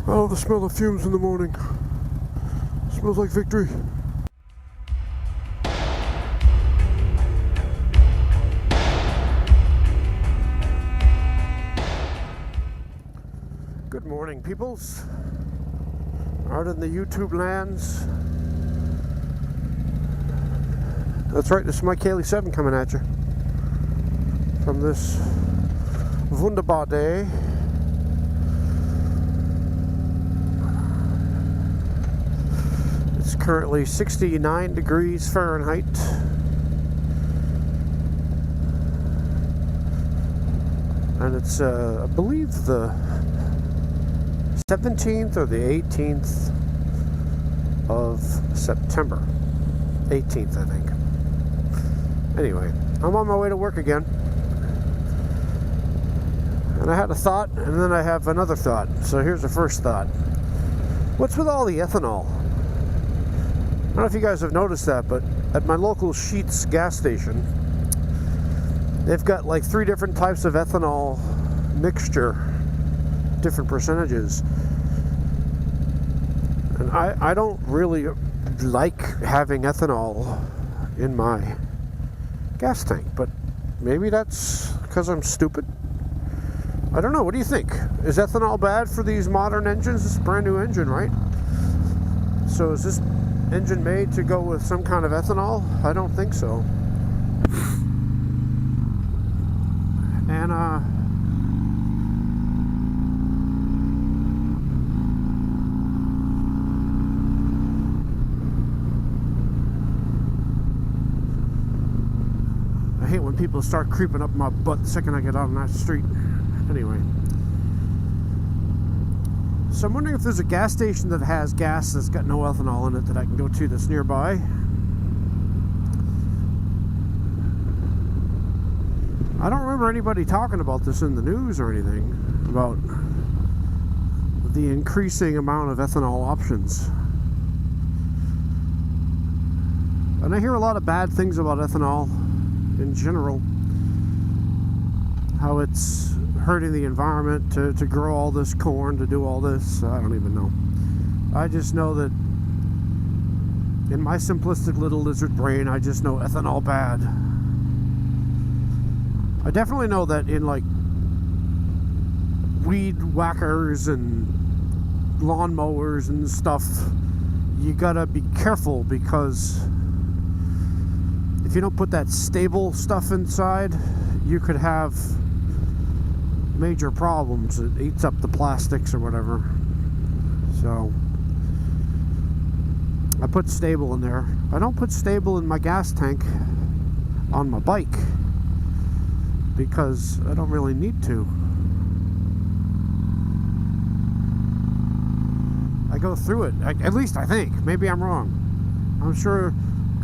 Oh, the smell of fumes in the morning. Smells like victory. Good morning, peoples. Out in the YouTube lands. That's right, this is Mike Haley 7 coming at you from this wunderbar day. It's currently 69 degrees Fahrenheit. And it's, I believe, the 17th or the 18th of September. 18th, I think. Anyway, I'm on my way to work again. And I had a thought, and then I have another thought. So here's the first thought. What's with all the ethanol? I don't know if you guys have noticed that, but at my local Sheetz gas station, they've got like 3 different types of ethanol mixture, different percentages. And I don't really like having ethanol in my gas tank, but maybe that's because I'm stupid. I don't know. What do you think? Is ethanol bad for these modern engines? It's a brand new engine, right? So is this engine made to go with some kind of ethanol? I don't think so. And I hate when people start creeping up my butt the second I get out on that street. Anyway. So I'm wondering if there's a gas station that has gas that's got no ethanol in it that I can go to that's nearby. I don't remember anybody talking about this in the news or anything, about the increasing amount of ethanol options. And I hear a lot of bad things about ethanol in general. How it's hurting the environment to grow all this corn, to do all this. I don't even know. I just know that in my simplistic little lizard brain, I just know ethanol bad. I definitely know that in like weed whackers and lawnmowers and stuff, you gotta be careful, because if you don't put that stable stuff inside, you could have major problems. It eats up the plastics or whatever. So I put stable in there. I don't put stable in my gas tank on my bike because I don't really need to. I go through it, at least I think. Maybe I'm wrong. I'm sure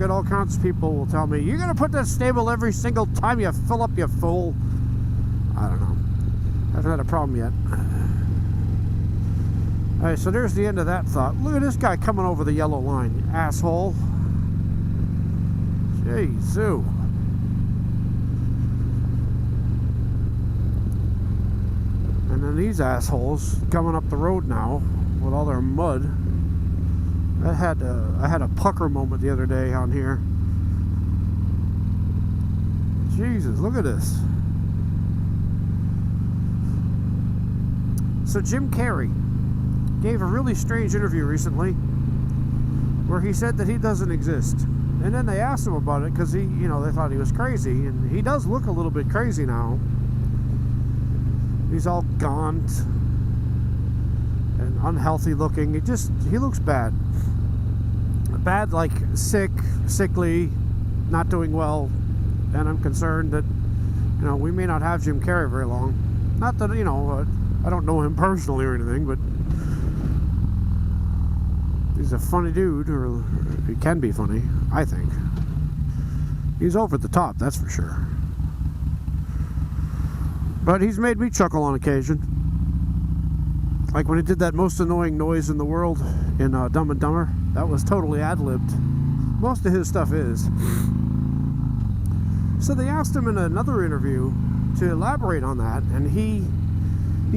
got all kinds of people will tell me, you're gonna put that stable every single time you fill up, you fool. I don't know. I haven't had a problem yet. Alright, so there's the end of that thought. Look at this guy coming over the yellow line, you asshole. Jeez, Sue. And then these assholes coming up the road now with all their mud. I had a pucker moment the other day on here. Jesus, look at this. So Jim Carrey gave a really strange interview recently where he said that he doesn't exist. And then they asked him about it because they thought he was crazy. And he does look a little bit crazy now. He's all gaunt and unhealthy looking. He looks bad. Bad, like sickly, not doing well. And I'm concerned that, we may not have Jim Carrey very long. Not that, I don't know him personally or anything, but he's a funny dude, or he can be funny, I think. He's over the top, that's for sure. But he's made me chuckle on occasion. Like when he did that most annoying noise in the world in Dumb and Dumber. That was totally ad-libbed. Most of his stuff is. So they asked him in another interview to elaborate on that, and he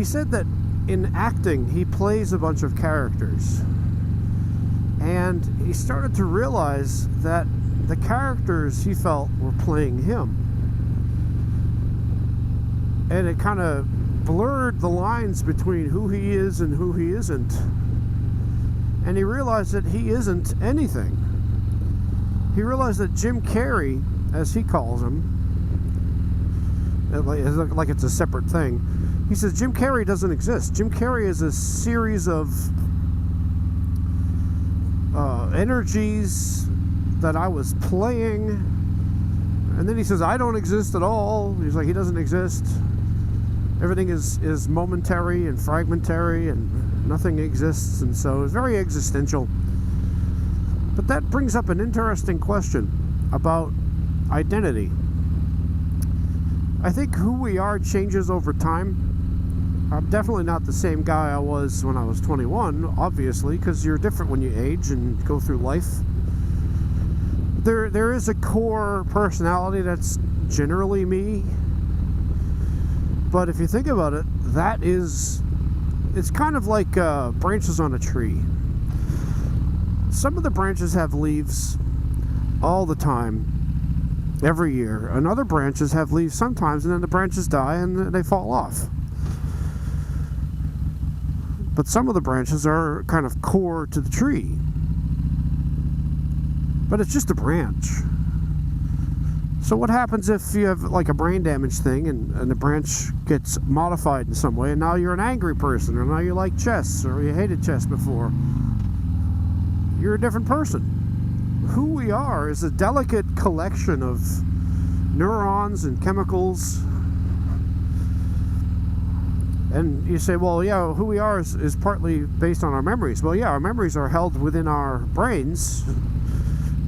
said that in acting, he plays a bunch of characters. And he started to realize that the characters he felt were playing him. And it kind of blurred the lines between who he is and who he isn't. And he realized that he isn't anything. He realized that Jim Carrey, as he calls him, like it's a separate thing, he says Jim Carrey doesn't exist. Jim Carrey is a series of energies that I was playing. And then he says, I don't exist at all. He's like, he doesn't exist. Everything is momentary and fragmentary, and nothing exists. And so it's very existential. But that brings up an interesting question about identity. I think who we are changes over time. I'm definitely not the same guy I was when I was 21, obviously, because you're different when you age and go through life. There is a core personality that's generally me. But if you think about it, it's kind of like branches on a tree. Some of the branches have leaves all the time, every year, and other branches have leaves sometimes, and then the branches die and they fall off. But some of the branches are kind of core to the tree. But it's just a branch. So what happens if you have like a brain damage thing and the branch gets modified in some way, and now you're an angry person, or now you like chess, or you hated chess before? You're a different person. Who we are is a delicate collection of neurons and chemicals. And you say, well, yeah, who we are is partly based on our memories. Well, yeah, our memories are held within our brains,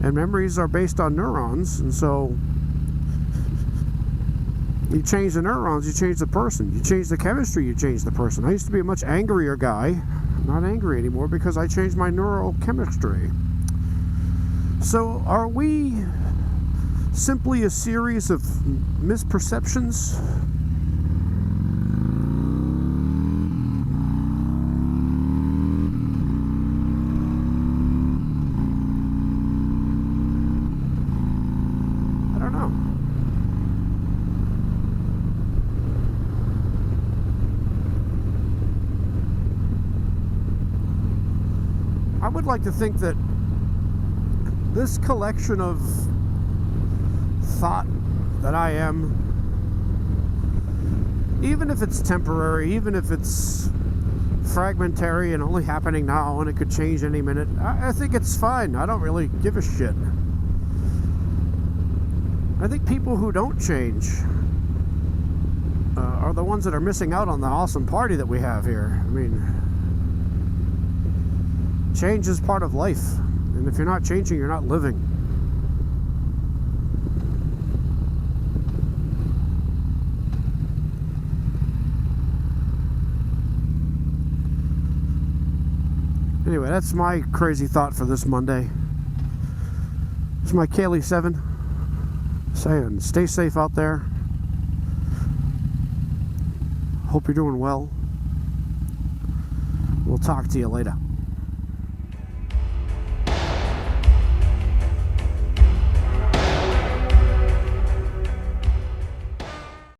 and memories are based on neurons. And so you change the neurons, you change the person. You change the chemistry, you change the person. I used to be a much angrier guy. I'm not angry anymore because I changed my neurochemistry. So are we simply a series of misperceptions? I don't know. I would like to think that this collection of thought that I am, even if it's temporary, even if it's fragmentary and only happening now and it could change any minute, I think it's fine. I don't really give a shit. I think people who don't change are the ones that are missing out on the awesome party that we have here. I mean, change is part of life. And if you're not changing, you're not living. Anyway, that's my crazy thought for this Monday. It's my Kaylee 7 saying, stay safe out there. Hope you're doing well. We'll talk to you later.